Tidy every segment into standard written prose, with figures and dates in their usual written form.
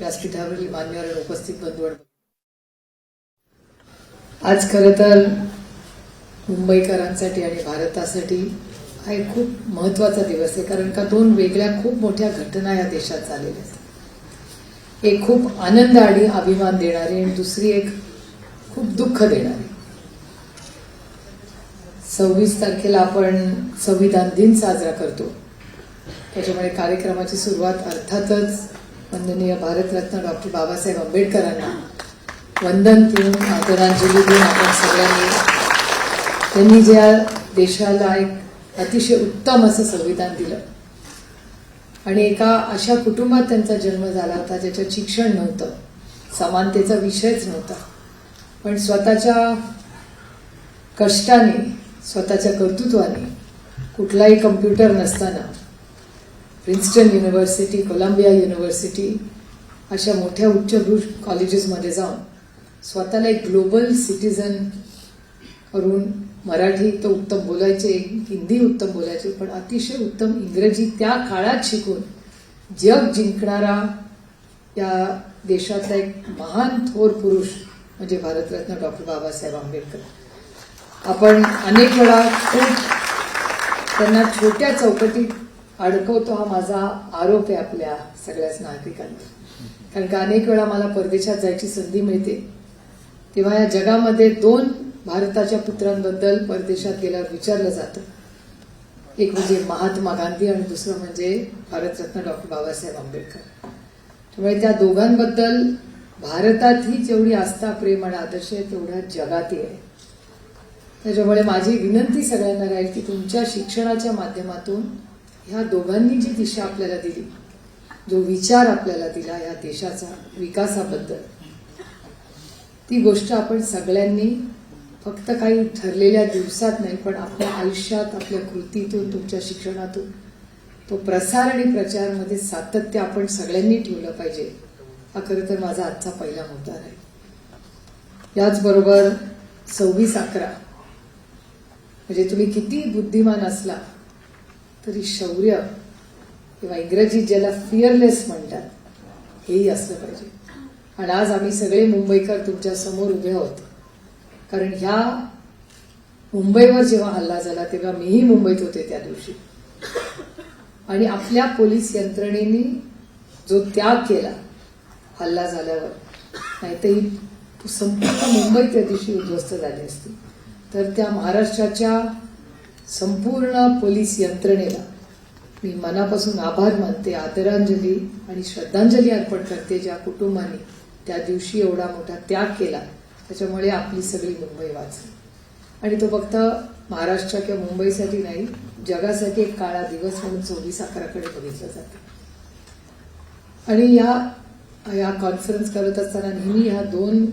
व्यासपीठावरील मान्यवर उपस्थित बंधू, आज खरं तर मुंबईकरांसाठी आणि भारतासाठी हा एक खूप महत्वाचा दिवस आहे. कारण का दोन वेगळ्या खूप मोठ्या घटना या देशात झालेल्या आहेत. एक खूप आनंद आणि अभिमान देणारी आणि दुसरी एक खूप दुःख देणारी. 26 तारखेला आपण संविधान दिन साजरा करतो. त्याच्यामुळे कार्यक्रमाची सुरुवात अर्थातच वंदनीय भारतरत्न डॉक्टर बाबासाहेब आंबेडकरांना वंदन देऊन, आदरांजली देऊन आपण सगळ्यांनी त्यांनी ज्या देशाला एक अतिशय उत्तम असं संविधान दिलं आणि एका अशा कुटुंबात त्यांचा जन्म झाला होता ज्याच्यात शिक्षण नव्हतं, समानतेचा विषयच नव्हता, पण स्वतःच्या कष्टाने, स्वतःच्या कर्तृत्वाने, कुठलाही कम्प्युटर नसताना प्रिन्स्टन युनिव्हर्सिटी, कोलंबिया युनिव्हर्सिटी अशा मोठ्या उच्चभ्रू कॉलेजेसमध्ये जाऊन स्वतःला एक ग्लोबल सिटीजन करून मराठी तो उत्तम बोलायचे, हिंदी उत्तम बोलायचे, पण अतिशय उत्तम इंग्रजी त्या काळात शिकून जग जिंकणारा या देशातला एक महान थोर पुरुष म्हणजे भारतरत्न डॉक्टर बाबासाहेब आंबेडकर. आपण अनेक वेळा खूप त्यांना छोट्या चौकटीत अडकवतो, हा माझा आरोप आहे आपल्या सगळ्याच नागरिकांना. कारण का अनेक वेळा मला परदेशात जायची संधी मिळते तेव्हा या जगामध्ये दोन भारताच्या पुत्रांबद्दल परदेशात गेल्यावर विचारलं जातं. एक म्हणजे महात्मा गांधी आणि दुसरं म्हणजे भारतरत्न डॉक्टर बाबासाहेब आंबेडकर. त्यामुळे त्या दोघांबद्दल भारतातही जेवढी आस्था, प्रेम आणि आदर्श आहे तेवढ्या जगातही आहे. त्याच्यामुळे माझी विनंती सगळ्यांना राहील की तुमच्या शिक्षणाच्या माध्यमातून ह्या दोघांनी जी दिशा आपल्याला दिली, जो विचार आपल्याला दिला या देशाचा विकासाबद्दल, ती गोष्ट आपण सगळ्यांनी फक्त काही ठरलेल्या दिवसात नाही पण आपल्या आयुष्यात, आपल्या कृतीतून, तुमच्या शिक्षणातून तो प्रसार आणि प्रचारमध्ये सातत्य आपण सगळ्यांनी ठेवलं पाहिजे. हा खरं तर माझा आजचा पहिला मुद्दा आहे. याचबरोबर 26/11 म्हणजे तुम्ही किती बुद्धिमान असला तरी शौर्य किंवा इंग्रजीत ज्याला फिअरलेस म्हणतात हेही असलं पाहिजे. आणि आज आम्ही सगळे मुंबईकर तुमच्या समोर उभे आहोत कारण ह्या मुंबईवर जेव्हा हल्ला झाला तेव्हा मीही मुंबईत होते त्या दिवशी. आणि आपल्या पोलीस यंत्रणेने जो त्याग केला हल्ला झाल्यावर, नाहीतर संपूर्ण मुंबई त्या दिवशी उद्ध्वस्त झाली असती. तर त्या महाराष्ट्राच्या संपूर्ण पोलीस यंत्रणेला मी मनापासून आभार मानते, आदरांजली आणि श्रद्धांजली अर्पण करते ज्या कुटुंबाने त्या दिवशी एवढा मोठा त्याग केला. त्याच्यामुळे आपली सगळी मुंबई वाचली. आणि तो फक्त महाराष्ट्र किंवा मुंबईसाठी नाही, जगासाठी एक काळा दिवस म्हणून 26/11कडे बघितलं जातं. आणि या कॉन्फरन्स करत असताना नेहमी ह्या दोन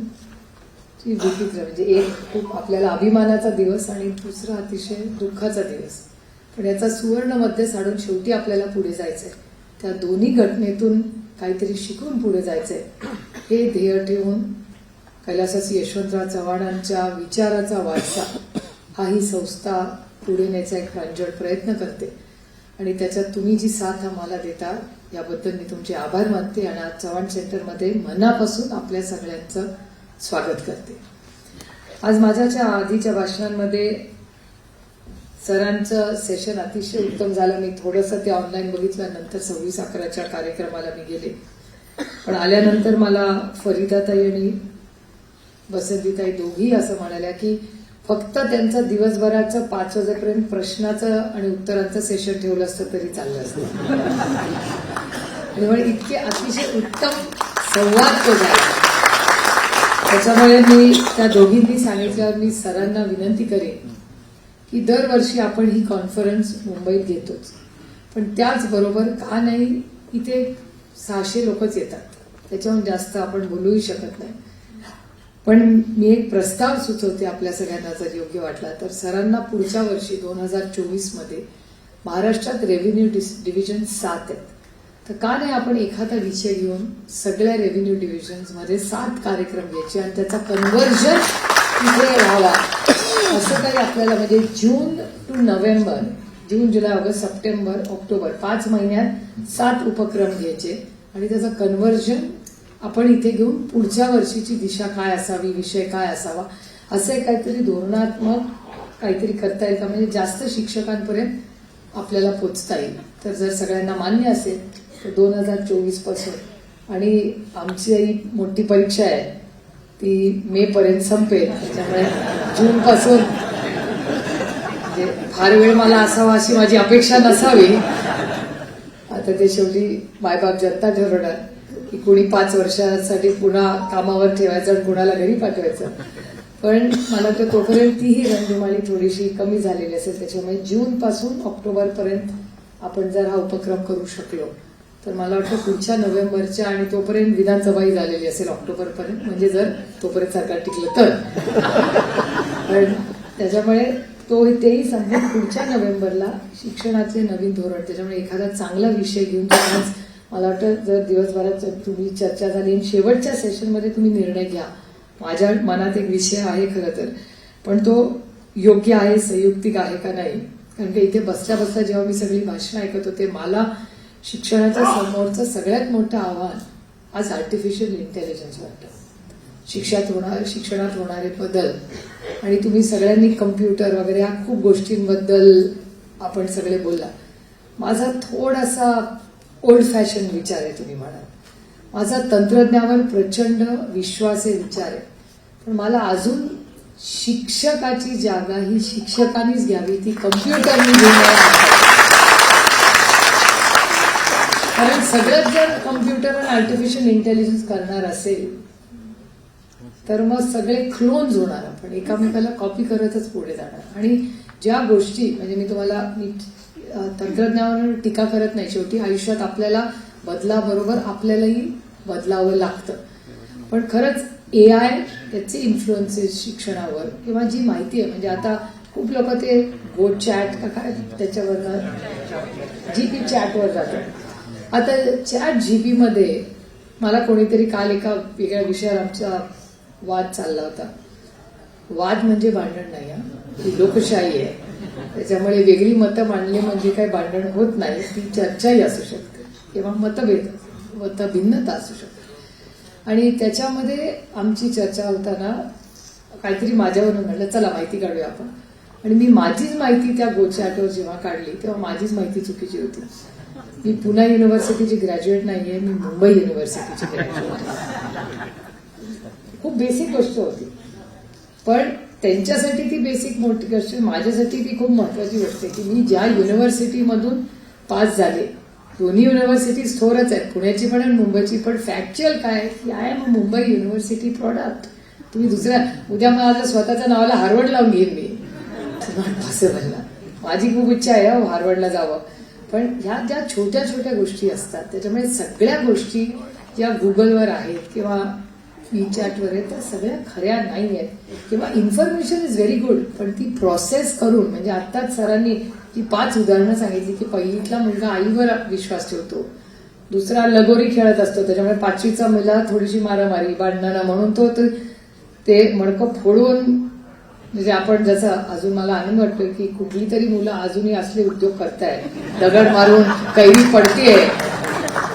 विचित्र म्हणजे एक खूप आपल्याला अभिमानाचा दिवस आणि दुसरा अतिशय दुःखाचा दिवस, पण याचा सुवर्ण मध्य साधून शेवटी आपल्याला पुढे जायचंय. त्या दोन्ही घटनेतून काहीतरी शिकून पुढे जायचंय हे ध्येय ठेवून कैलासवासी यशवंतराव चव्हाणांच्या विचाराचा वारसा हा ही संस्था पुढे नेण्याचा एक प्रांजळ प्रयत्न करते. आणि त्याच्यात तुम्ही जी साथ आम्हाला देता याबद्दल मी तुमचे आभार मानते आणि आज चव्हाण सेंटरमध्ये मनापासून आपल्या सगळ्यांचं स्वागत करते. आज माझ्याच्या आधीच्या भाषणांमध्ये सरांचं सेशन अतिशय उत्तम झालं. मी थोडंसं ते ऑनलाईन बघितलं, नंतर 26/11च्या कार्यक्रमाला मी गेले. पण आल्यानंतर मला फरीदाताई आणि बसंतीताई दोघी असं म्हणाल्या की फक्त त्यांचं दिवसभराचं 5 वाजेपर्यंत प्रश्नाचं आणि उत्तरांचं सेशन ठेवलं असतं तरी चाललं असतं. आणि इतके अतिशय उत्तम संवाद तो झाला. त्याच्यामुळे मी त्या दोघींनी सांगितल्यावर मी सरांना विनंती करेन की दरवर्षी आपण ही कॉन्फरन्स मुंबईत घेतोच, पण त्याचबरोबर का नाही इथे 600 लोकच येतात, त्याच्याहून जास्त आपण बोलूही शकत नाही. पण मी एक प्रस्ताव सुचवते आपल्या सगळ्यांना जर योग्य वाटला तर. सरांना पुढच्या वर्षी 2024 मध्ये महाराष्ट्रात रेव्हेन्यू डिव्हिजन 7 आहेत, तर का नाही आपण एखादा विषय घेऊन सगळ्या रेव्हेन्यू डिव्हिजन्समध्ये 7 कार्यक्रम घ्यायचे आणि त्याचा कन्व्हर्जन इथे व्हावा असं काही आपल्याला. म्हणजे जून टू नोव्हेंबर, जून, जुलै, ऑगस्ट, सप्टेंबर, ऑक्टोबर 5 महिन्यात 7 उपक्रम घ्यायचे आणि त्याचं कन्व्हर्जन आपण इथे घेऊन पुढच्या वर्षीची दिशा काय असावी, विषय काय असावा, असं काहीतरी धोरणात्मक काहीतरी करता येईल का, म्हणजे जास्त शिक्षकांपर्यंत आपल्याला पोचता येईल. तर जर सगळ्यांना मान्य असेल तर 2024 पासून, आणि आमची ही मोठी परीक्षा आहे ती मे पर्यंत संपेल, त्याच्यामुळे जून पासून म्हणजे फार वेळ मला असावा अशी माझी अपेक्षा नसावी. आता ते शेवटी मायबाप जनता ठरवणार की कुणी 5 वर्षासाठी पुन्हा कामावर ठेवायचं आणि कुणाला घरी पाठवायचं. पण मला तर तोपर्यंत तीही रणधुमाळी थोडीशी कमी झालेली असेल. त्याच्यामुळे जून पासून ऑक्टोबर पर्यंत आपण जर हा उपक्रम करू शकलो तर मला वाटतं पुढच्या नोव्हेंबरच्या, आणि तोपर्यंत विधानसभाही झालेली असेल ऑक्टोबर पर्यंत, म्हणजे जर तोपर्यंत सरकार टिकलं तर. पण त्याच्यामुळे तेही संपून पुढच्या नोव्हेंबरला शिक्षणाचे नवीन धोरण, त्याच्यामुळे एखादा चांगला विषय घेऊन आज मला वाटतं जर दिवसभरात तुम्ही चर्चा झाली आणि शेवटच्या सेशनमध्ये तुम्ही निर्णय घ्या. माझ्या मनात एक विषय आहे खरं तर, पण तो योग्य आहे, संयुक्तिक आहे का नाही. कारण की इथे बसल्या बसल्या जेव्हा मी सगळी भाषणं ऐकत होते, मला शिक्षणाच्या समोरचं सगळ्यात मोठं आव्हान आज आर्टिफिशियल इंटेलिजन्स वाटतं. शिक्षणात होणारे बदल, आणि तुम्ही सगळ्यांनी कम्प्युटर वगैरे ह्या खूप गोष्टींबद्दल आपण सगळे बोलला. माझा थोडासा ओल्ड फॅशन विचार आहे तुम्ही म्हणाल. माझा तंत्रज्ञानावर प्रचंड विश्वास आहे, विचार आहे, पण मला अजून शिक्षकाची जागा ही शिक्षकांनीच घ्यावी, ती कम्प्युटरनी घेऊन. कारण सगळंच जर कम्प्युटर आणि आर्टिफिशियल इंटेलिजन्स करणार असेल तर मग सगळे क्लोन्स होणार, आपण एकामेकाला कॉपी करतच पुढे जाणार. आणि ज्या गोष्टी, म्हणजे मी तंत्रज्ञानावर टीका करत नाही, शेवटी आयुष्यात आपल्याला बदलाबरोबर आपल्यालाही बदलावं लागतं. पण खरंच AI त्याचे इन्फ्लुएन्सेस शिक्षणावर, किंवा जी माहिती आहे, म्हणजे आता खूप लोक ते गो चॅट का काय त्याच्यावर GP चॅटवर जातात. आता चॅट GP मध्ये मला कोणीतरी काल एका वेगळ्या विषयावर आमचा वाद चालला होता. वाद म्हणजे भांडण नाही, ही लोकशाही आहे, त्याच्यामुळे वेगळी मतं मांडली म्हणजे काही भांडण होत नाही, ती चर्चाही असू शकते किंवा मतभिन्नता असू शकते. आणि त्याच्यामध्ये आमची चर्चा होताना काहीतरी माझ्यावरून म्हणलं चला माहिती काढूया आपण, आणि मी माझीच माहिती त्या गोचॅटवर जेव्हा काढली तेव्हा माझीच माहिती चुकीची होती. मी पुणे युनिव्हर्सिटीची ग्रॅज्युएट नाहीये, मी मुंबई युनिव्हर्सिटीची ग्रॅज्युएट. खूप बेसिक गोष्ट होती, पण त्यांच्यासाठी ती बेसिक मोठी गोष्ट, माझ्यासाठी ती खूप महत्वाची गोष्ट आहे की मी ज्या युनिव्हर्सिटीमधून पास झाले, दोन्ही युनिव्हर्सिटीज थोरच आहेत, पुण्याची पण आणि मुंबईची पण. फॅक्च्युअल काय की I am Mumbai university product. तुम्ही दुसऱ्या उद्या माझ्या स्वतःच्या नावाला हार्वर्ड लावून घेईन मी, नॉट पॉसिबल ना. माझी खूप इच्छा आहे हार्वर्डला जावं, पण ह्या ज्या छोट्या छोट्या गोष्टी असतात त्याच्यामुळे सगळ्या गोष्टी ज्या गुगलवर आहेत किंवा WeChatवर आहेत त्या सगळ्या खऱ्या नाही आहेत. किंवा इन्फॉर्मेशन इज व्हेरी गुड, पण ती प्रोसेस करून, म्हणजे आत्ताच सरांनी ती 5 उदाहरणं सांगितली की पहिलीतला मुलगा आईवर विश्वास ठेवतो, दुसरा लगोरी खेळत असतो, त्याच्यामुळे 5वीचा मुलगा थोडीशी मारामारी भांडणं म्हणून तो ते मडकं फोडून, म्हणजे आपण जसं अजून मला आनंद वाटतोय की कुठली तरी मुलं अजूनही असले उद्योग करतायत, दगड मारून कैरी पडतेय.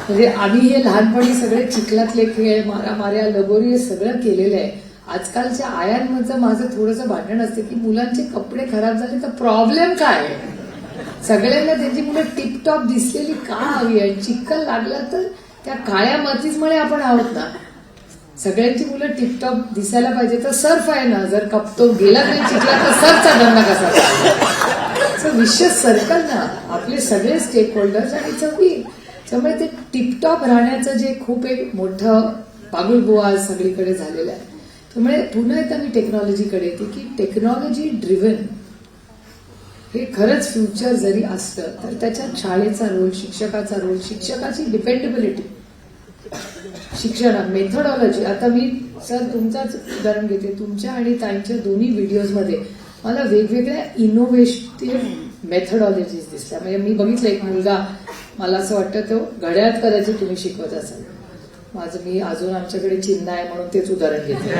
म्हणजे आम्ही हे लहानपणी सगळे चिखलातले खेळ, मारामाऱ्या, लगोरी हे सगळं केलेलं आहे. आजकालच्या आयांचं माझं थोडंसं भांडण असते की मुलांचे कपडे खराब झाले तर प्रॉब्लेम काय. सगळ्यांना त्यांची मुलं टिपटॉप दिसलेली का हवी आहे, चिखल लागला तर त्या काळ्या मातीमुळे आपण आहोत ना. सगळ्यांची मुलं टिपटॉप दिसायला पाहिजे तर सर्फ आहे ना, जर कपतो गेला नाही चिखला तर सर्फचा धंदा कसा. विशेष सर्कल ना आपले सगळे स्टेक होल्डर्स आणि त्यामुळे ते टिपटॉप राहण्याचं जे खूप एक मोठं पागुलबुवा सगळीकडे झालेलं आहे. त्यामुळे पुन्हा एकदा मी टेक्नॉलॉजीकडे येते की टेक्नॉलॉजी ड्रिव्हन हे खरंच फ्युचर जरी असलं तर त्याच्यात शाळेचा रोल, शिक्षकाचा रोल, शिक्षकाची डिपेंडेबिलिटी, शिक्षण मेथोडॉलॉजी. आता मी सर तुमचाच उदाहरण घेते, तुमच्या आणि ताईंच्या दोन्ही व्हिडिओजमध्ये मला वेगवेगळ्या इनोव्हेटिव्ह मेथोडॉलॉजीज दिसल्या. म्हणजे मी बघितलं एक मुलगा, मला असं वाटतं तो घड्याळात कदाचित तुम्ही शिकवत असाल. मी अजून आमच्याकडे चिन्ह आहे म्हणून तेच उदाहरण घेते.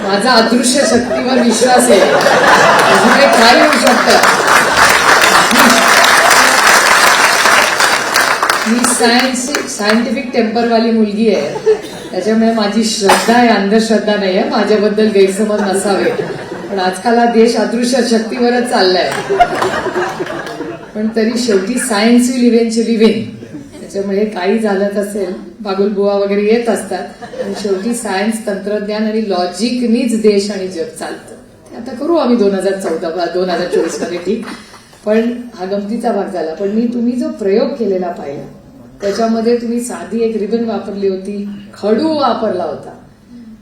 माझा अदृश्य शक्तीवर विश्वास आहे, अजून काय होऊ शकतं. सायंटिफिक टेम्परवाली मुलगी आहे, त्याच्यामुळे माझी श्रद्धा आहे, अंधश्रद्धा नाही आहे. माझ्याबद्दल गैरसमज नसावे, पण आजकाल हा देश अदृश्य शक्तीवरच चाललाय. पण तरी शेवटी सायन्स विल इव्हेंच्युअली विन. त्याच्यामुळे काही झालं असेल, बागुलबुवा वगैरे येत असतात, पण शेवटी सायन्स, तंत्रज्ञान आणि लॉजिकनीच देश आणि जग चालतं. ते आता करू आम्ही 2024 मध्ये, ठीक. पण हा गमतीचा भाग झाला. पण तुम्ही जो प्रयोग केलेला पाहिला, त्याच्यामध्ये तुम्ही साधी एक रिबन वापरली होती, खडू वापरला होता.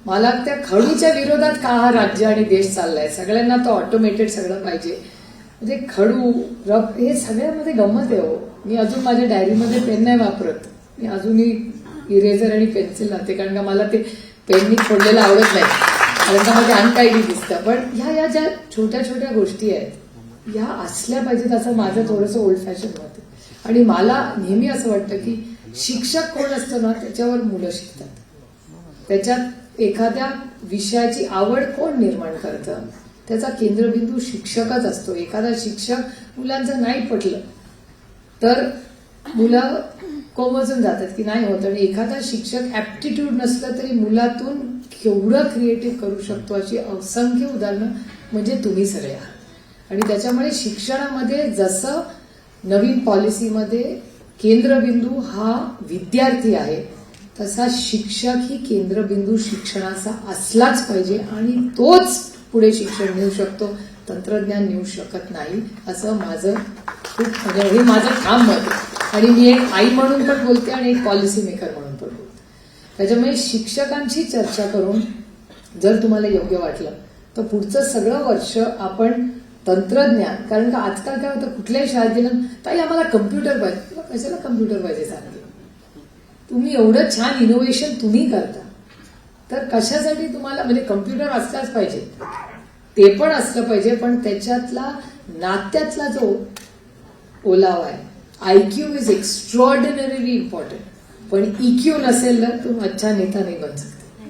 मला त्या खडूच्या विरोधात का हा राज्य आणि देश चाललाय? सगळ्यांना तो ऑटोमेटेड सगळं पाहिजे. म्हणजे खडू, रब, हे सगळ्यामध्ये गंमत आहे हो. मी अजून माझ्या डायरीमध्ये पेन नाही वापरत. मी अजूनही इरेझर आणि पेन्सिल लावते, कारण का मला ते पेननी खोडलेलं आवडत नाही, कारण का माझे अनटायडी दिसतं. पण ह्या ज्या छोट्या छोट्या गोष्टी आहेत, ह्या असल्या पाहिजेत, असं माझं थोडंसं ओल्ड फॅशन मत आहे. आणि मला नेहमी असं वाटतं की शिक्षक कोण असतं ना, त्याच्यावर मुलं शिकतात. त्याच्यात एखाद्या विषयाची आवड कोण निर्माण करतं, त्याचा केंद्रबिंदू शिक्षकच असतो. एखादा शिक्षक मुलांचं नाही पटलं तर मुलं कोमजून जातात की नाही होत. आणि एखादा शिक्षक ऍप्टिट्यूड नसलं तरी मुलातून केवढं क्रिएटिव्ह करू शकतो, अशी असंख्य उदाहरणं म्हणजे तुम्ही सगळे आहात. आणि त्याच्यामुळे शिक्षणामध्ये जसं नवीन पॉलिसीमध्ये केंद्रबिंदू हा विद्यार्थी आहे, तसा शिक्षक ही केंद्रबिंदू शिक्षणाचा असलाच पाहिजे. आणि तोच पुढे शिक्षण नेऊ शकतो, तंत्रज्ञान नेऊ शकत नाही, असं माझं खूप, म्हणजे हे माझं ठाम मत आहे. आणि मी एक आई म्हणून पण बोलते आणि एक पॉलिसी मेकर म्हणून पण बोलते. त्याच्यामुळे शिक्षकांशी चर्चा करून जर तुम्हाला योग्य वाटलं तर पुढचं सगळं वर्ष आपण तंत्रज्ञान, कारण का आजकाल काय होतं, कुठल्याही शाळेत गेलं, ताई आम्हाला कम्प्युटर पाहिजे. तुला कशाला कम्प्युटर पाहिजे सांगते? तुम्ही एवढं छान इनोव्हेशन तुम्ही करता, तर कशासाठी तुम्हाला, म्हणजे कम्प्युटर असलाच पाहिजे, ते पण असलं पाहिजे, पण त्याच्यातला नात्यातला जो ओलावा आहे, IQ इज एक्स्ट्रॉर्डिनरीली इम्पॉर्टंट. पण EQ नसेल तर तुम्ही अच्छा नेता नाही बनू शकता.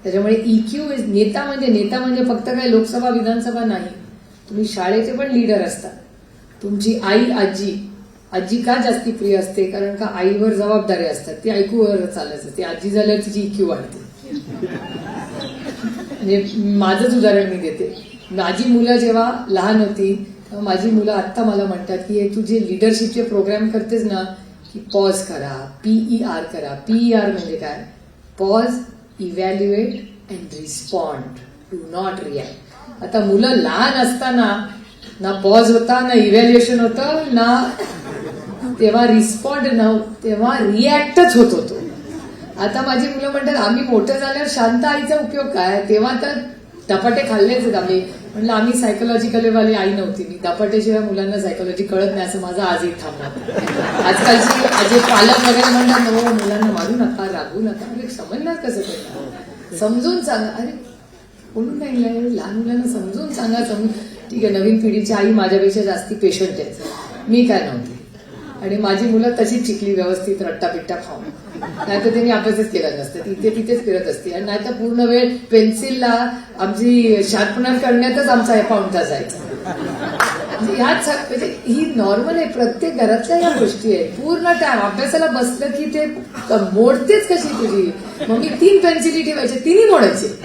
त्याच्यामुळे EQ इज, नेता म्हणजे फक्त काय लोकसभा विधानसभा नाही, तुम्ही शाळेचे पण लीडर असता. तुमची आई, आजी का जास्ती प्रिय असते? कारण का आईवर जबाबदारी असतात, ती ऐकूवर चालत असते. आजी झाल्यावर तिची EQ वाढते. म्हणजे माझंच उदाहरण मी देते. माझी मुलं जेव्हा लहान होती तेव्हा माझी मुलं आत्ता मला म्हणतात की तू जे लिडरशिपचे प्रोग्राम करतेस ना, की पॉज करा, PER करा. PER म्हणजे काय? Pause, evaluate and respond, do not react. आता मुलं लहान असताना ना पॉज होता, ना इव्हॅल्युएशन होतं, ना तेव्हा रिस्पॉन्ड, तेव्हा रिॲक्टच होत होतो. आता माझी मुलं म्हणतात आम्ही मोठं झाल्यावर शांत आईचा उपयोग काय? तेव्हा तर धपाटे खाल्लेच आम्ही. म्हणलं आम्ही सायकोलॉजिकल वाली आई नव्हती. मी धपाट्याशिवाय मुलांना सायकोलॉजी कळत नाही असं माझा आजही थांबला. आजकालची आजी पालक वगैरे म्हणतात हो मुलांना मारू नका, रागवू नका. अरे समजणार कसं करणार? समजून सांगा. अरे बोलून नाही, लहान मुलांना समजून सांगा. ठीक आहे, नवीन पिढीची आई माझ्यापेक्षा जास्ती पेशंट आहे, मी काय नव्हती. आणि माझी मुलं तशीच शिकली, व्यवस्थित रट्टापिट्टा खाऊन. नाहीतर त्यांनी अभ्यासच केला नसतं, तिथेच फिरत असते. आणि नाहीतर पूर्ण वेळ पेन्सिलला आमची शार्पनर करण्यातच आमचा पाऊण तास जायचा. म्हणजे ही नॉर्मल आहे, प्रत्येक घरातल्या या गोष्टी आहेत. पूर्ण टाइम अभ्यासाला बसलं की ते मोडतेच कशी तुझी. मग मी 3 पेन्सिली ठेवायचे, 3ही मोडायचे.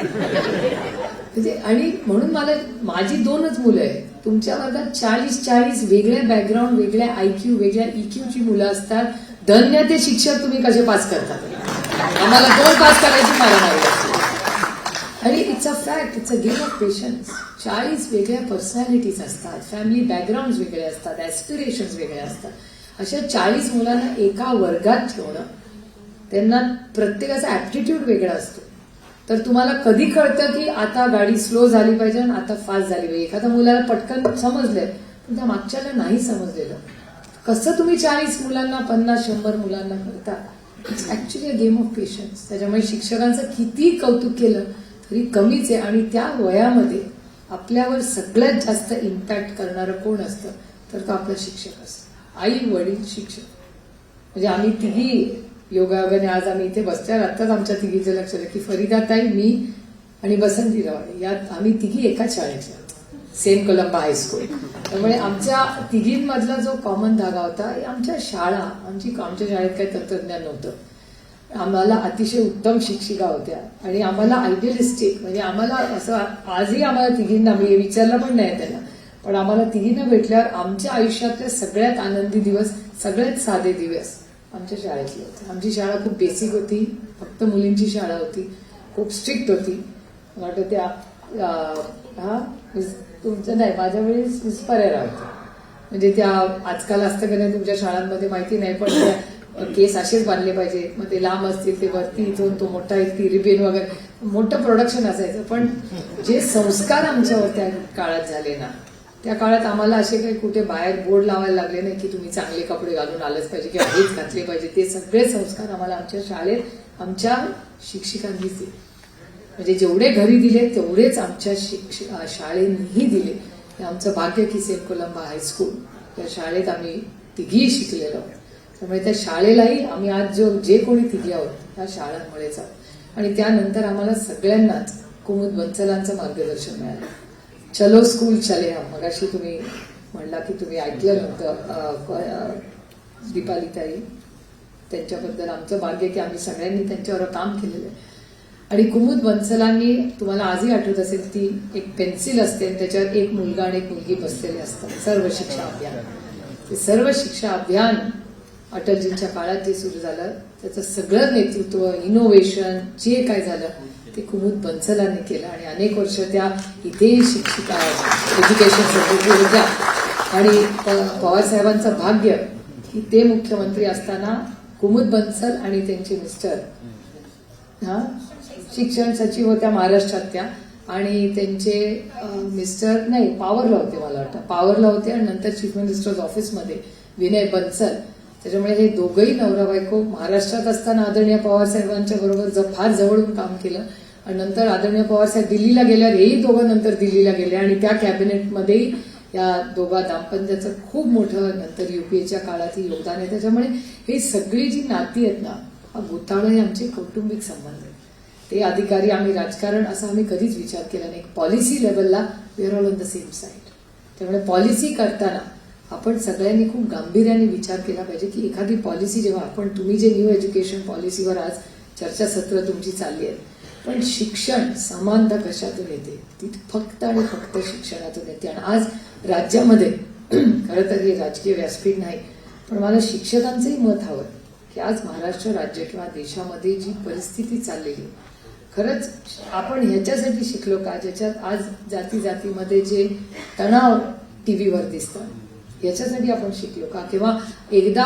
म्हणजे आणि म्हणून माझी 2च मुलं आहेत. तुमच्या वर्गात 40 वेगळ्या बॅकग्राऊंड, वेगळ्या IQ, वेगळ्या EQची मुलं असतात. धन्य ते शिक्षक तुम्ही कसे पास करतात. आम्हाला 2 पास करायची मला नाही. आणि it's a fact, it's a game of patience. 40 वेगळ्या पर्सनॅलिटीज असतात, फॅमिली बॅकग्राऊंड वेगळे असतात, ऍस्पिरेशन्स वेगळे असतात. अशा 40 मुलांना एका वर्गात ठेवणं, त्यांना प्रत्येकाचा ऍप्टिट्यूड वेगळा असतो. तर तुम्हाला कधी कळतं की आता गाडी स्लो झाली पाहिजे आणि आता फास्ट झाली पाहिजे. एखाद्या मुलाला पटकन समजलंय, पण त्या मागच्याला नाही समजलेलं. कसं तुम्ही 40 मुलांना, 50-100 मुलांना करता? It's actually a game of patience. त्याच्यामुळे शिक्षकांचं किती कौतुक केलं तरी कमीच आहे. आणि त्या वयामध्ये आपल्यावर सगळ्यात जास्त इम्पॅक्ट करणारं कोण असतं तर तो आपला शिक्षक असतो. आई, वडील, शिक्षक. म्हणजे आम्ही तिघी योगायोगाने आज आम्ही इथे बसल्यावर आत्ताच आमच्या तिघीचं लक्ष आलं की फरीदाताई, मी आणि बसंती रवाडे, यात आम्ही तिघी एकाच शाळेच्या. Saint Columba high school. त्यामुळे आमच्या तिघींमधला जो कॉमन धागा होता आमच्या शाळा, आमच्या शाळेत काही तंत्रज्ञान नव्हतं. आम्हाला अतिशय उत्तम शिक्षिका होत्या आणि आम्हाला आयडियलिस्टिक, म्हणजे आम्हाला असं आजही आम्हाला तिघींना, मी विचारलं पण नाही त्यांना, पण आम्हाला तिघींना भेटल्यावर आमच्या आयुष्यातले सगळ्यात आनंदी दिवस, सगळ्यात साधे दिवस आमच्या शाळेतले होते. आमची शाळा खूप बेसिक होती, फक्त मुलींची शाळा होती, खूप स्ट्रिक्ट होती. मला वाटतं त्या तुमचं नाही, माझ्या वेळेस मिस परेरा होत्या. म्हणजे त्या आजकाल असतं का नाही तुमच्या शाळांमध्ये माहिती नाही, पण त्या केस असेच बांधले पाहिजे, मग ते लांब असतील ते वरती इथून तो मोठा एक ती रिबेन वगैरे मोठं प्रोडक्शन असायचं. पण जे संस्कार आमच्यावर त्या काळात झाले ना, त्या काळात आम्हाला असे काही कुठे बाहेर बोर्ड लावायला लागले नाही की तुम्ही चांगले कपडे घालून आलंच पाहिजे किंवा हेच घातले पाहिजे. ते सगळे संस्कार आम्हाला आमच्या शाळेत आमच्या शिक्षिकांनीच दिले. म्हणजे जेवढे घरी दिले तेवढेच आमच्या शाळेनीही दिले. हे आमचं भाग्य की सेंट कोलंबा हायस्कूल या शाळेत आम्ही तिघी शिकलेलो आहोत. त्यामुळे त्या शाळेलाही आम्ही आज जे कोणी तिघी आहोत त्या शाळांमुळेच आहोत. आणि त्यानंतर आम्हाला सगळ्यांनाच कुमुद बन्सलांचं मार्गदर्शन मिळालं. चलो स्कूल चले हम, मगाशी तुम्ही म्हणला की तुम्ही ऐकलं नव्हतं दीपालीताई, त्यांच्याबद्दल आमचं भाग्य की आम्ही सगळ्यांनी त्यांच्यावर काम केलेलं आहे. आणि कुमुद बन्सलांनी, तुम्हाला आजही आठवत असेल, ती एक पेन्सिल असते आणि त्याच्यावर एक मुलगा आणि एक मुलगी बसलेले असतात. सर्व शिक्षा अभियान, ते सर्व शिक्षा अभियान अटलजींच्या काळात जे सुरू झालं त्याचं सगळं नेतृत्व, इनोव्हेशन जे काय झालं ते कुमुद बन्सलांनी केलं. आणि अनेक वर्ष त्या इथेही शिक्षिका, एज्युकेशन सेक्रेटरी होत्या. आणि पवार साहेबांचं भाग्य की ते मुख्यमंत्री असताना कुमुद बन्सल आणि त्यांचे मिस्टर शिक्षण सचिव होत्या महाराष्ट्रात त्या, आणि त्यांचे मिस्टर नाही पॉवरला होते, मला वाटतं पॉवरला होते, आणि नंतर चीफ मिनिस्टर्स ऑफिसमध्ये विनय बन्सल. त्याच्यामुळे हे दोघंही नवरा बायको महाराष्ट्रात असताना आदरणीय पवार साहेबांच्या बरोबर फार जवळून काम केलं. आणि नंतर आदरणीय पवार साहेब दिल्लीला गेल्यावर हेही दोघं नंतर दिल्लीला गेले आणि त्या कॅबिनेटमध्येही या दोघा दाम्पत्याचं खूप मोठं नंतर युपीएच्या काळातही योगदान आहे. त्याच्यामुळे ही सगळी जी नाती आहेत ना, हा गोतावळा हे आमचे कौटुंबिक संबंध आहेत. ते अधिकारी, आम्ही राजकारण असा आम्ही कधीच विचार केला नाही. पॉलिसी लेवलला we are all on the same side. त्यामुळे पॉलिसी करताना आपण सगळ्यांनी खूप गांभीर्याने विचार केला पाहिजे की एखादी पॉलिसी जेव्हा तुम्ही जे न्यू एज्युकेशन पॉलिसीवर आज चर्चासत्र तुमची चालली आहे, पण शिक्षण समानता कशातून येते, ती फक्त आणि फक्त शिक्षणातून येते. आणि आज राज्यामध्ये खरं तर हे राजकीय व्यासपीठ नाही, पण मला शिक्षकांचंही मत हवं की आज महाराष्ट्र राज्य किंवा देशामध्ये जी परिस्थिती चाललेली, खरंच आपण ह्याच्यासाठी शिकलो का, ज्याच्यात आज जाती जातीमध्ये जे तणाव टीव्हीवर दिसतात, याच्यासाठी आपण शिकलो का? किंवा एकदा,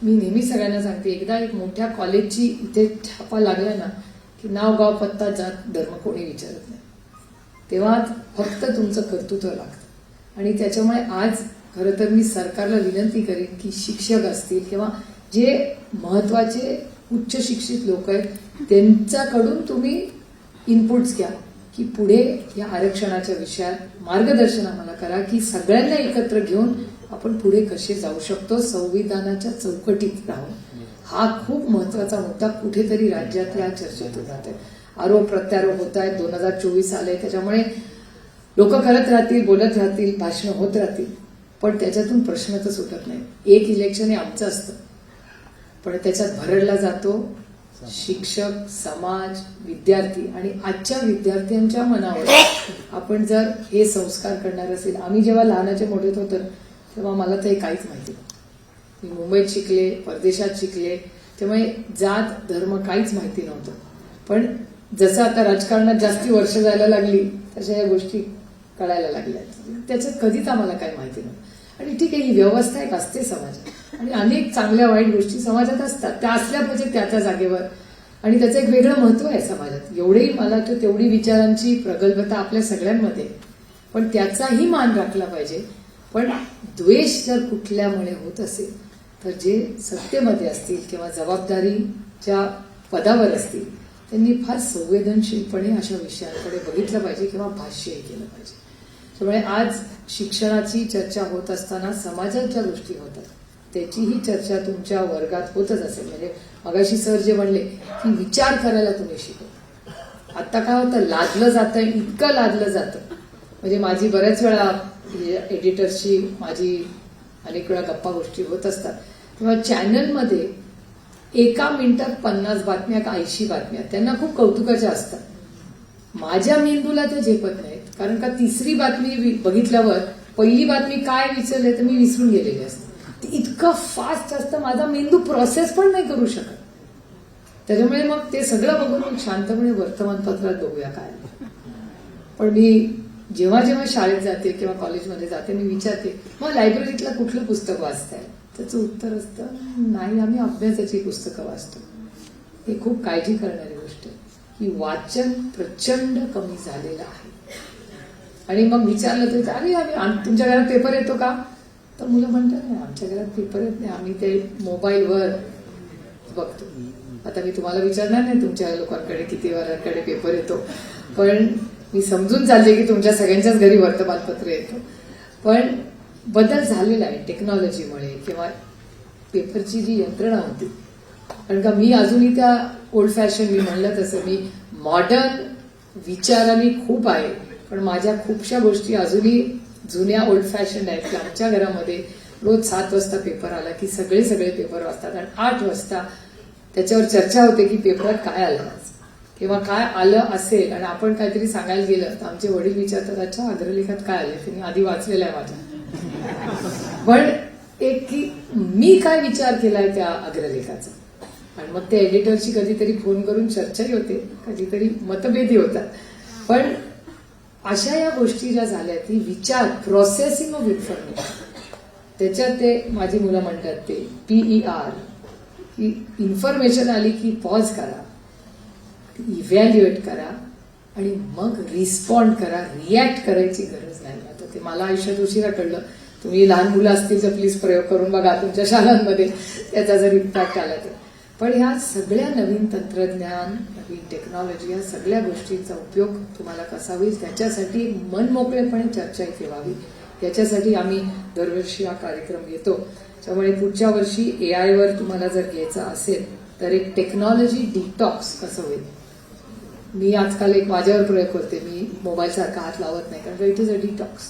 मी नेहमी सगळ्यांना सांगते, एकदा एक मोठ्या कॉलेजची इथे छापा लागला ना की नाव गाव पत्ता जात धर्म कोणी विचारत नाही, तेव्हा फक्त तुमचं कर्तृत्व लागतं. आणि त्याच्यामुळे आज खरं तर मी सरकारला विनंती करेन की शिक्षक असतील किंवा जे महत्वाचे उच्च शिक्षित लोक आहेत त्यांच्याकडून तुम्ही इनपुट्स घ्या की पुढे या आरक्षणाच्या विषयात मार्गदर्शन आम्हाला करा की सगळ्यांना एकत्र घेऊन आपण पुढे कसे जाऊ शकतो संविधानाच्या चौकटीत राहून. हा खूप महत्वाचा मुद्दा कुठेतरी राज्यातल्या चर्चेतून जात आहे. आरोप प्रत्यारोप होत आहेत, 2024 आले, त्याच्यामुळे लोक करत राहतील, बोलत राहतील, भाषणं होत राहतील, पण त्याच्यातून प्रश्न तर सुटत नाही. एक इलेक्शन हे आमचं असतं, पण त्याच्यात भरडला जातो शिक्षक, समाज, विद्यार्थी. आणि आजच्या विद्यार्थ्यांच्या मनावर आपण जर हे संस्कार करणार असेल, आम्ही जेव्हा लहानाचे मोठे होतो तेव्हा मला तर हे काहीच माहिती नव्हतं. मी मुंबईत शिकले, परदेशात शिकले, त्यामुळे जात धर्म काहीच माहिती नव्हतं. पण जसं आता राजकारणात जास्ती वर्ष जायला लागली तशा या गोष्टी कळायला लागल्या. त्याच्यात कधीच आम्हाला काही माहिती नव्हतं. आणि ठीक आहे, ही व्यवस्था एक असते समाजात आणि अनेक चांगल्या वाईट गोष्टी समाजात असतात, त्या असल्या पाहिजे त्या जागेवर, आणि त्याचं एक वेगळं महत्व आहे समाजात. एवढेही मला वाटतं तेवढी विचारांची प्रगल्भता आपल्या सगळ्यांमध्ये, पण त्याचाही मान राखला पाहिजे. पण द्वेष जर कुठल्यामुळे होत असेल तर जे सत्तेमध्ये असतील किंवा जबाबदारीच्या पदावर असतील त्यांनी फार संवेदनशीलपणे अशा विषयांकडे बघितलं पाहिजे किंवा भाष्यही केलं पाहिजे. त्यामुळे आज शिक्षणाची चर्चा होत असताना समाजात ज्या गोष्टी होतात त्याचीही चर्चा तुमच्या वर्गात होतच असेल. म्हणजे मगाशी सर जे म्हणले की विचार करायला तुम्ही शिकवा. आता काय होतं, लादलं जातं, इतकं लादलं जातं. म्हणजे माझी बऱ्याच वेळा एडिटर्सची माझी अनेक वेळा गप्पा गोष्टी होत असतात, तेव्हा चॅनलमध्ये एका मिनिटात 50 बातम्या का 80 बातम्या त्यांना खूप कौतुकाच्या असतात. माझ्या मेंदूला ते झेपत नाहीत, कारण का तिसरी बातमी बघितल्यावर पहिली बातमी काय विचारले तर मी विसरून गेलेली असते. ती इतकं फास्ट असतं, माझा मेंदू प्रोसेस पण नाही करू शकत. त्याच्यामुळे मग ते सगळं बघून मग शांतपणे वर्तमानपत्रात बघूया काय. पण मी जेव्हा जेव्हा शाळेत जाते किंवा कॉलेजमध्ये जाते मी विचारते मग लायब्ररीतलं कुठलं पुस्तक वाचताय, त्याचं उत्तर असतं नाही, आम्ही अभ्यासाची पुस्तकं वाचतो. हे खूप काळजी करणारी गोष्ट आहे की वाचन प्रचंड कमी झालेलं आहे. आणि मग विचारलं तर अरे तुमच्या घरात पेपर येतो का, तर मुलं म्हणतात नाही आमच्या घरात पेपर येत नाही, आम्ही ते मोबाईलवर बघतो. आता मी तुम्हाला विचारणार नाही तुमच्या लोकांकडे किती वरांकडे पेपर येतो, पण मी समजून चालले की तुमच्या सगळ्यांच्याच घरी वर्तमानपत्र येतं. पण बदल झालेला आहे टेक्नॉलॉजीमुळे किंवा पेपरची जी यंत्रणा होती. कारण का मी अजूनही त्या ओल्ड फॅशन, मी म्हणलं तसं मी मॉडर्न विचाराने खूप आहे, पण माझ्या खूपशा गोष्टी अजूनही जुन्या ओल्ड फॅशन आहेत की आमच्या घरामध्ये रोज 7 वाजता पेपर आला की सगळे पेपर वाचतात आणि 8 वाजता त्याच्यावर चर्चा होते की पेपरात काय आलं किंवा काय आलं असेल आणि आपण काहीतरी सांगायला गेलं तर आमचे वडील विचारतात अच्छा अग्रलेखात काय आले, त्यांनी आधी वाचलेलं आहे माझ्या. पण एक की मी काय विचार केलाय त्या अग्रलेखाचा, आणि मग त्या एडिटरची कधीतरी फोन करून चर्चाही होते, कधीतरी मतभेदी होतात. पण अशा या गोष्टी ज्या झाल्या ती विचार प्रोसेसिंग ऑफ इन्फॉर्मेशन, त्याच्यात ते माझी मुलं म्हणतात ते PER की इन्फॉर्मेशन आली की पॉज करा, इव्हॅल्युएट करा आणि मग रिस्पॉन्ड करा. रिॲक्ट करायची गरज नाही. आता ते मला आयुष्यात उशिरा कळलं. तुम्ही लहान मुलं असतील तर प्लीज प्रयोग करून बघा तुमच्या शाळांमध्ये त्याचा जर इम्पॅक्ट आला तर. पण ह्या सगळ्या नवीन तंत्रज्ञान, नवीन टेक्नॉलॉजी, या सगळ्या गोष्टींचा उपयोग तुम्हाला कसा होईल त्याच्यासाठी मनमोकळेपणे चर्चा इथे व्हावी, याच्यासाठी आम्ही दरवर्षी हा कार्यक्रम घेतो. त्यामुळे पुढच्या वर्षी AI वर तुम्हाला जर घ्यायचं असेल तर एक टेक्नॉलॉजी डिटॉक्स कसं होईल. मी आजकाल एक माझ्यावर प्रयोग करते, मी मोबाईलसारखा हात लावत नाही कारण इट इज अ डिटॉक्स.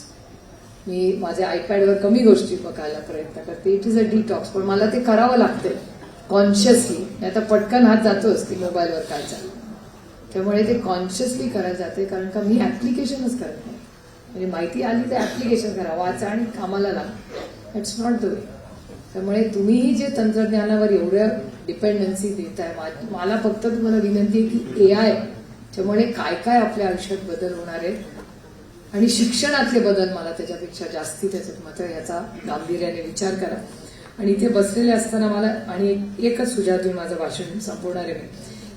मी माझ्या आयपॅडवर कमी गोष्टी बघायला प्रयत्न करते, इट इज अ डिटॉक्स. पण मला ते करावं लागतं कॉन्शियसली, आता पटकन हात जातोच की मोबाईलवर काय चाललं. त्यामुळे ते कॉन्शियसली करायला जाते, कारण का मी ऍप्लिकेशनच करत नाही. म्हणजे माहिती आली तर ऍप्लिकेशन करा, वाचा आणि कामाला लागा. It's not the way. त्यामुळे तुम्हीही जे तंत्रज्ञानावर एवढ्या डिपेंडन्सी देताय, मला फक्त तुम्हाला विनंती आहे की AI त्यामुळे काय काय आपल्या आयुष्यात बदल होणार आहेत आणि शिक्षणातले बदल मला त्याच्यापेक्षा जास्ती त्याच्यात मात्र याचा गांभीर्याने विचार करा. आणि इथे बसलेले असताना मला आणि एकच सुझाव देऊन माझं भाषण संपवणार आहे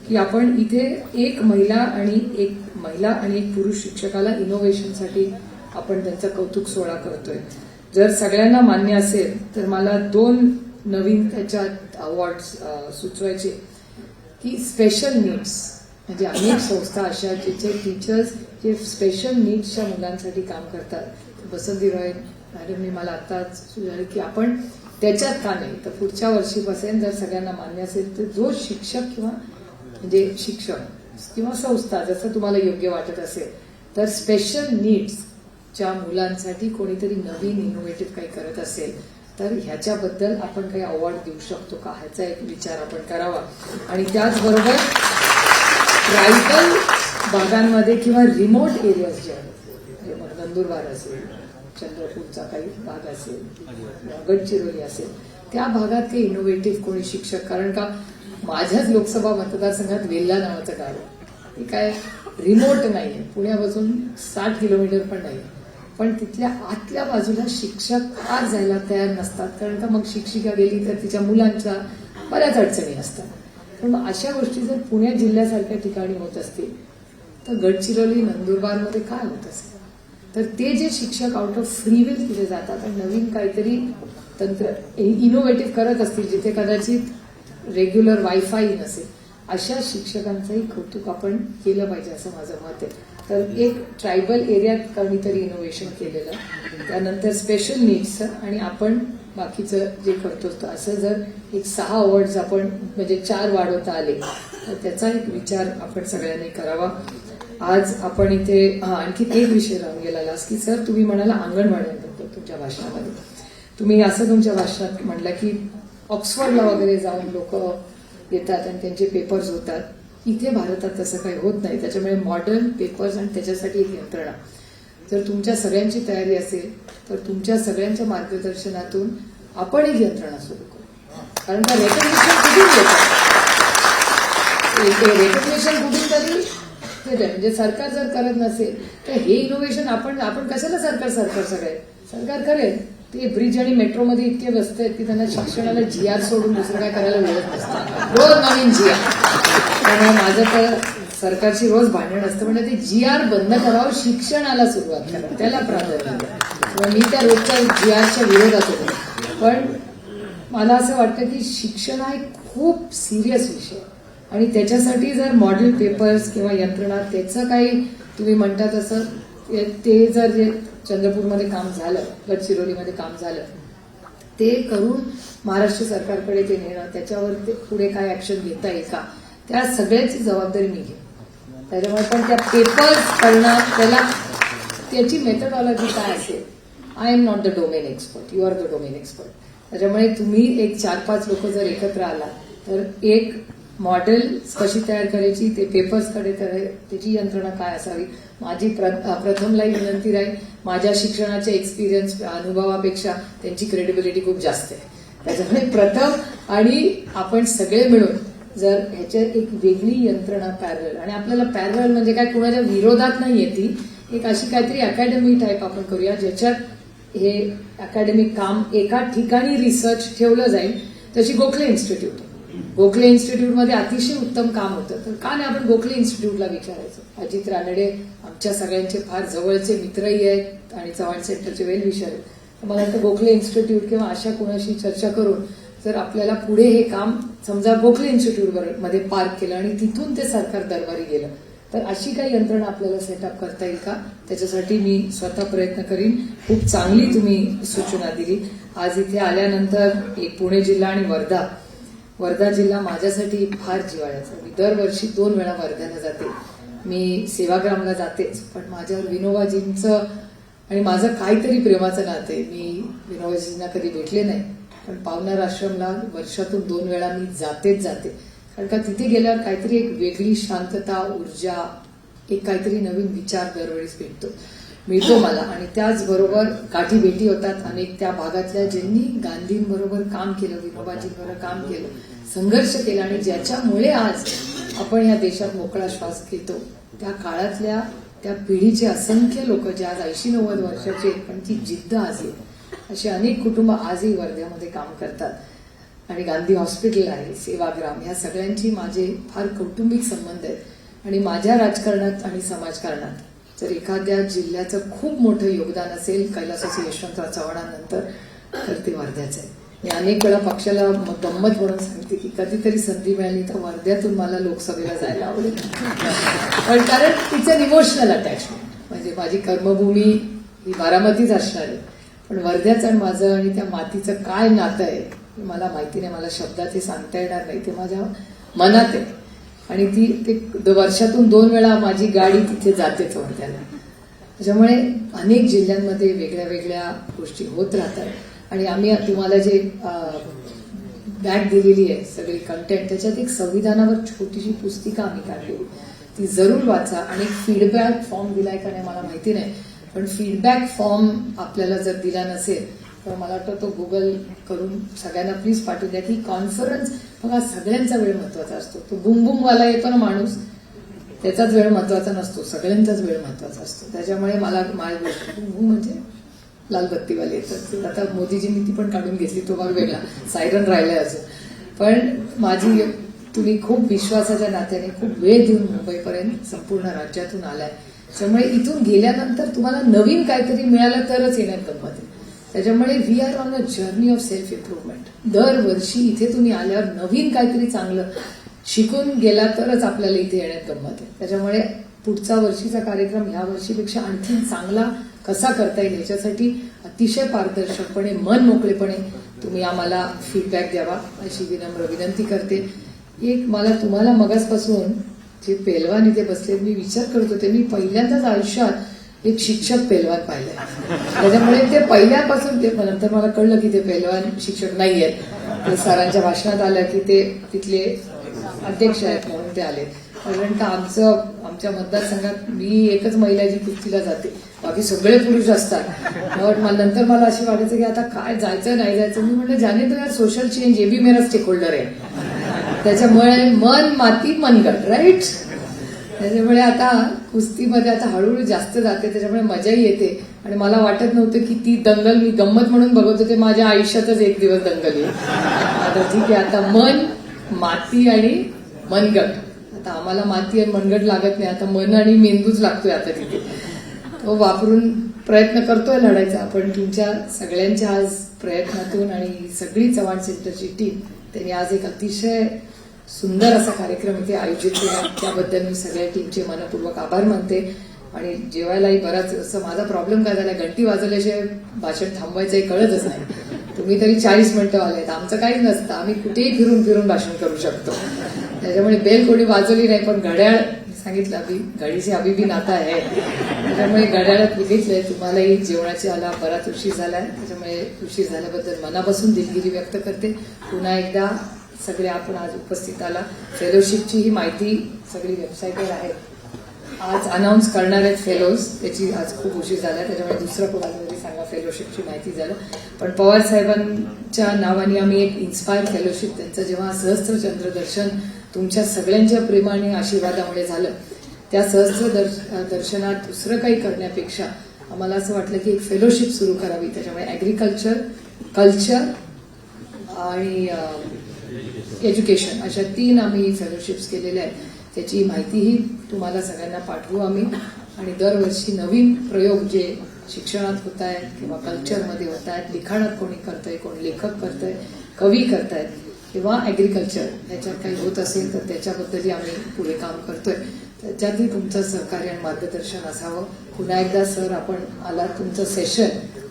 की आपण इथे एक महिला आणि एक पुरुष शिक्षकाला इनोव्हेशनसाठी आपण त्यांचा कौतुक सोहळा करतोय. जर सगळ्यांना मान्य असेल तर मला 2 नवीन त्याच्यात अवॉर्ड्स सुचवायचे की स्पेशल नीड्स, म्हणजे अनेक संस्था अशा जिथे टीचर्स जे स्पेशल नीड्सच्या मुलांसाठी काम करतात. बसंती रॉय मॅडमनी मला आताच सुचवलं की आपण त्याच्यात का नाही, तर पुढच्या वर्षीपासून जर सगळ्यांना मान्य असेल तर जो शिक्षक किंवा म्हणजे शिक्षक किंवा संस्था जसं तुम्हाला योग्य वाटत असेल तर स्पेशल नीड्सच्या मुलांसाठी कोणीतरी नवीन इनोव्हेटिव्ह काही करत असेल तर ह्याच्याबद्दल आपण काही अवॉर्ड देऊ शकतो का, ह्याचा एक विचार आपण करावा. आणि त्याचबरोबर ट्रायबल भागांमध्ये किंवा रिमोट एरियाज जे आहेत, नंदुरबार असेल, चंद्रपूरचा काही भाग असेल, गडचिरोली असेल, त्या भागात काही इनोव्हेटिव्ह कोणी शिक्षक, कारण का माझ्याच लोकसभा मतदारसंघात वेल्ला नावाचं गाव आहे. ते काय रिमोट नाहीये, पुण्यापासून 60 किलोमीटर पण नाही, पण तिथल्या आतल्या बाजूला शिक्षक आज जायला तयार नसतात, कारण का मग शिक्षिका गेली तर तिच्या मुलांच्या बऱ्याच अडचणी असतात. पण मग अशा गोष्टी जर पुणे जिल्ह्यासारख्या ठिकाणी होत असतील तर गडचिरोली, नंदुरबारमध्ये काय होत असेल. तर ते जे शिक्षक आउट ऑफ फ्री विल तिथे जातात आणि नवीन काहीतरी तंत्र इनोव्हेटिव्ह करत असतील जिथे कदाचित रेग्युलर वायफाय नसेल, अशा शिक्षकांचंही कौतुक आपण केलं पाहिजे असं माझं मत आहे. तर एक ट्रायबल एरियात कोणीतरी इनोव्हेशन केलेलं, त्यानंतर स्पेशल नीड्सचं, आणि आपण बाकीचं जे करतो तर असं जर एक 6 अवॉर्ड्स आपण म्हणजे 4 वाढवता आले तर त्याचा एक विचार आपण सगळ्यांनी करावा. आज आपण इथे आणखी एक विषय राहून गेला की सर तुम्ही म्हणाला अंगणवाड्यांबद्दल तुमच्या भाषणामध्ये तुम्ही असं तुमच्या भाषणात म्हणलं की ऑक्सफर्डला वगैरे जाऊन लोक येतात आणि त्यांचे पेपर्स होतात इथे भारतात तसं काही होत नाही त्याच्यामुळे मॉडर्न पेपर्स आणि त्याच्यासाठी एक यंत्रणा जर तुमच्या सगळ्यांची तयारी असेल तर तुमच्या सगळ्यांच्या मार्गदर्शनातून आपण एक यंत्रणा सुरू करू कारण का रेकग्नेशन कुठून येतं रेकग्नेशन कुठून तरी म्हणजे सरकार जर करत नसेल तर हे इनोव्हेशन आपण कशाला सरकार सरकार करेल ते ब्रिज आणि मेट्रोमध्ये इतके व्यस्त आहेत की त्यांना शिक्षणाला जीआर सोडून दुसरं काय करायला वेळच नसतं रोज नवीन जीआर त्यामुळे माझं तर सरकारची रोज भांडण असतं म्हणजे ते जीआर बंद करावं शिक्षणाला सुरुवात करा त्याला प्राधान्य द्या मी त्या रोजच्या जीआरच्या विरोधात होते पण मला असं वाटतं की शिक्षण हा एक खूप सिरियस विषय आणि त्याच्यासाठी जर मॉडेल पेपर्स किंवा यंत्रणा त्याचं काही तुम्ही म्हणता तसं ते जर जे चंद्रपूरमध्ये काम झालं गडचिरोलीमध्ये काम झालं ते करून महाराष्ट्र सरकारकडे ते नेणं त्याच्यावर ते पुढे काय ऍक्शन घेता येईल का त्या सगळ्याची जबाबदारी मी घेईन त्याच्यामुळे पण त्या पेपर्स करणं त्याला त्याची मेथडॉलॉजी काय असेल I am not the domain expert you are the domain expert त्याच्यामुळे तुम्ही एक 4-5 लोक जर एकत्र आलात तर एक मॉडेल कशी तयार करायची ते पेपर्सकडे त्याची यंत्रणा काय असावी माझी प्रथमलाही विनंती राहील माझ्या शिक्षणाच्या एक्सपिरियन्स अनुभवापेक्षा त्यांची क्रेडिबिलिटी खूप जास्त आहे त्याच्यामुळे प्रथम आणि आपण सगळे मिळून जर ह्याच्यात एक वेगळी यंत्रणा पॅरल आणि आपल्याला पॅरल म्हणजे काय कुणाच्या विरोधात नाही येते एक अशी काहीतरी अकॅडमी टाईप आपण करूया ज्याच्यात हे अकॅडमिक काम एका ठिकाणी रिसर्च ठेवलं जाईल तशी गोखले इन्स्टिट्यूट गोखले इन्स्टिट्यूटमध्ये अतिशय उत्तम काम होतं तर का नाही आपण गोखले इन्स्टिट्यूटला विचारायचं अजित रानडे आमच्या सगळ्यांचे फार जवळचे मित्रही आहेत आणि चव्हाण सेंटरचे वेल विषय आहेत मला वाटतं गोखले इन्स्टिट्यूट किंवा अशा कोणाशी चर्चा करून जर आपल्याला पुढे हे काम समजा गोखले इन्स्टिट्यूट मध्ये पार्क केलं आणि तिथून ते सरकार दरबारी गेलं तर अशी काही यंत्रणा आपल्याला सेटअप करता येईल का त्याच्यासाठी मी स्वतः प्रयत्न करीन खूप चांगली तुम्ही सूचना दिली आज इथे आल्यानंतर एक पुणे जिल्हा आणि वर्धा जिल्हा माझ्यासाठी फार जिव्हाळ्याचा मी दरवर्षी 2 वेळा वर्ध्याला जाते मी सेवाग्रामला जातेच पण माझ्यावर विनोबाजींचं आणि माझं काहीतरी प्रेमाचं नातं आहे मी विनोबाजींना कधी भेटले नाही पण पावनार आश्रमला वर्षातून 2 वेळा मी जाते कारण का तिथे गेल्यावर काहीतरी एक वेगळी शांतता ऊर्जा एक काहीतरी नवीन विचार दरवेळेस मिळतो मला आणि त्याचबरोबर गाठी भेटी होतात अनेक त्या भागातल्या ज्यांनी गांधींबरोबर काम केलं विनोबाजींबरोबर काम केलं संघर्ष केला आणि ज्याच्यामुळे आज आपण या देशात मोकळा श्वास घेतो त्या काळातल्या त्या पिढीचे असंख्य लोक जे आज 80-90 वर्षाचे पण ती जिद्द आज आहे अशी अनेक कुटुंब आजही वर्ध्यामध्ये काम करतात आणि गांधी हॉस्पिटल आहे सेवाग्राम ह्या सगळ्यांची माझे फार कौटुंबिक संबंध आहेत आणि माझ्या राजकारणात आणि समाजकारणात जर एखाद्या जिल्ह्याचं खूप मोठं योगदान असेल कैलासाचे यशवंतराव चव्हाणांनंतर तर ते वर्ध्याचं आहे मी अनेक वेळा पक्षाला गंमत म्हणून सांगते की कधीतरी संधी मिळाली तर वर्ध्यातून मला लोकसभेला जायला आवडेल पण कारण तिचं इमोशनल अटॅचमेंट म्हणजे माझी कर्मभूमी ही बारामतीच असणार आहे पण वर्ध्याचं आणि माझं आणि त्या मातीचं काय नातं आहे मला माहिती नाही मला शब्दात हे सांगता येणार नाही ते माझ्या मनात आहे आणि ती वर्षातून 2 वेळा माझी गाडी तिथे जातेच वर्ध्याला त्याच्यामुळे अनेक जिल्ह्यांमध्ये वेगळ्या वेगळ्या गोष्टी होत राहतात आणि आम्ही तुम्हाला जे बॅग दिलेली आहे सगळी कंटेंट त्याच्यात एक संविधानावर छोटीशी पुस्तिका आम्ही काढली ती जरूर वाचा आणि फीडबॅक फॉर्म दिलाय का नाही मला माहिती नाही पण फीडबॅक फॉर्म आपल्याला जर दिला नसेल तर मला वाटतं तो गुगल करून सगळ्यांना प्लीज पाठवून द्या की कॉन्फरन्स बघा सगळ्यांचा वेळ महत्वाचा असतो तो बुमबुमवाला येतो ना माणूस त्याचाच वेळ महत्वाचा नसतो सगळ्यांचाच वेळ महत्वाचा असतो त्याच्यामुळे मला बुमबुम म्हणजे लालबत्तीवाले येतात आता मोदीजींनी ती पण काढून घेतली तो भाग वेगळा सायरन राहिलाय अजून पण माझी तुम्ही खूप विश्वासाच्या नात्याने खूप वेळ देऊन मुंबईपर्यंत संपूर्ण राज्यातून आलाय त्यामुळे इथून गेल्यानंतर तुम्हाला नवीन काहीतरी मिळालं तरच येण्यात गंमत आहे त्याच्यामुळे we are on a journey of self improvement दरवर्षी इथे तुम्ही आल्यावर नवीन काहीतरी चांगलं शिकून गेला तरच आपल्याला इथे येण्यात गंमत आहे त्याच्यामुळे पुढचा वर्षीचा कार्यक्रम ह्या वर्षीपेक्षा आणखी चांगला कसा करता येईल याच्यासाठी अतिशय पारदर्शकपणे मन मोकळेपणे तुम्ही आम्हाला फीडबॅक द्यावा अशी विनम्र विनंती करते एक मला तुम्हाला मगासपासून जे पेलवान इथे बसले, मी विचार करत होते, मी पहिल्यांदाच आयुष्यात एक शिक्षक पेलवान पाहिलंय. त्याच्यामुळे ते पहिल्यापासून ते नंतर मला कळलं की ते पेलवान शिक्षक नाही आहेत. सरांच्या भाषणात आलं की ते तिथले अध्यक्ष आहेत म्हणून ते आले. कारण का आमच्या मतदारसंघात मी एकच महिला जी कुस्तीला जाते, बाकी सगळे पुरुष असतात. नंतर मला अशी वाटायचं की आता काय जायचं नाही जायचं. मी म्हणलं जाने तो यार, सोशल चेंज ये भी मेरा स्टेक होल्डर आहे. त्याच्यामुळे मन माती मनगट, राईट. त्याच्यामुळे आता कुस्तीमध्ये आता हळूहळू जास्त जाते, त्याच्यामुळे मजाही येते. आणि मला वाटत नव्हतं की ती दंगल मी गंमत म्हणून बघत होते, माझ्या आयुष्यातच एक दिवस दंगल येईल. आता ठीक आहे, आता मन, माती आणि मनगट. आता आम्हाला माती आणि मनगट लागत नाही, आता मन आणि मेंदूच लागतोय आता तिथे. तो वापरून प्रयत्न करतोय लढायचा. पण तुमच्या सगळ्यांच्या आज प्रयत्नातून आणि सगळी चव्हाण सेंटरची टीम त्यांनी आज एक अतिशय सुंदर असा कार्यक्रम इथे आयोजित केला. त्याबद्दल मी सगळ्या टीमचे मनपूर्वक आभार मानते. आणि जेवायलाही बराच असं माझा प्रॉब्लेम काय झाला, घंटी वाजवल्याशिवाय भाषण थांबवायचंही कळतच नाही. तुम्ही तरी 40 मिनिटं आलेत, आमचं काही नसतं, आम्ही कुठेही फिरून फिरून भाषण करू शकतो. त्याच्यामुळे बेल कोणी वाजवली नाही, पण घड्याळ सांगितलं, अभि घडी से अभी भी नाता आहे. त्याच्यामुळे घड्याळात बघितलंय. तुम्हालाही जेवणाची आला बराच उशीर झालाय, त्याच्यामुळे उशीर झाल्याबद्दल मनापासून दिलगिरी व्यक्त करते. पुन्हा एकदा सगळे आपण आज उपस्थित आला. फेलोशिपची ही माहिती सगळी वेबसाईटवर आहे. आज अनाऊन्स करणार आहेत फेलोज, त्याची आज खूप उशीर झाला, त्याच्यामुळे दुसरं कोणाला तरी सांगा फेलोशिपची माहिती झालं. पण पवार साहेबांच्या नावाने आम्ही एक इन्स्पायर फेलोशिप, त्यांचं जेव्हा सहस्त्र दर्शन तुमच्या सगळ्यांच्या प्रेमाने आशीर्वादामुळे झालं, त्या सहस्त्र दर्शनात दुसरं काही करण्यापेक्षा आम्हाला असं वाटलं की एक फेलोशिप सुरू करावी. त्याच्यामुळे ऍग्रिकल्चर, कल्चर आणि एज्युकेशन अशा 3 आम्ही फेलोशिप्स केलेल्या आहेत. त्याची माहितीही तुम्हाला सगळ्यांना पाठवू आम्ही. आणि दरवर्षी नवीन प्रयोग जे शिक्षणात होत आहेत किंवा कल्चरमध्ये होत आहेत, लिखाणात कोणी करतंय, कोण लेखक करतंय, कवी करतायत किंवा ऍग्रिकल्चर ह्याच्यात काही होत असेल तर त्याच्याबद्दलही आम्ही पुढे काम करतोय. त्याच्यातही तुमचं सहकार्य आणि मार्गदर्शन असावं. पुन्हा एकदा सर आपण आलात, तुमचं सेशन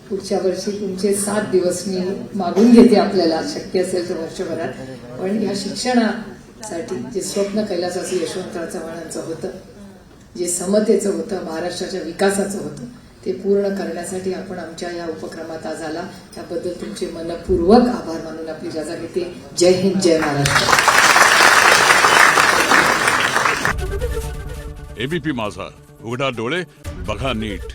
पुढच्या वर्षी तुमचे 7 दिवस मी मागून घेते, आपल्याला शक्य असेल तर वर्षभरात. पण या शिक्षणासाठी जे स्वप्न कैलासाचं यशवंतराव चव्हाणांचं होतं, जे समतेचं होतं, महाराष्ट्राच्या विकासाचं होतं, ते पूर्ण करण्यासाठी आपण आमच्या या उपक्रमात आज आला. त्याबद्दल तुमचे मनपूर्वक आभार मानून आपली रजा घेते. जय हिंद, जय महाराष्ट्र. एबीपी माझा, उघडा डोळे बघा नीट.